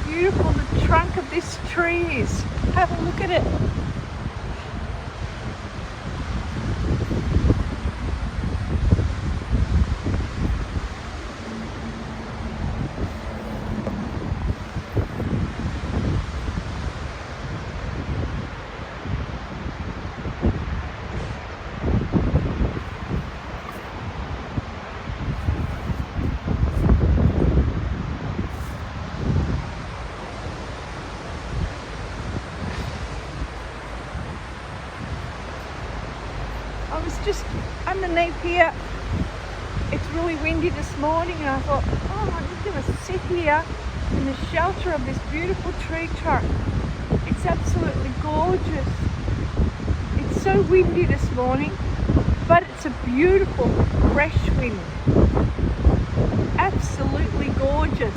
beautiful the trunk of this tree is. Have a look at it. I was just underneath here. It's really windy this morning and I thought, oh, I'm just going to sit here in the shelter of this beautiful tree trunk. It's absolutely gorgeous. It's so windy this morning, but it's a beautiful fresh wind. Absolutely gorgeous.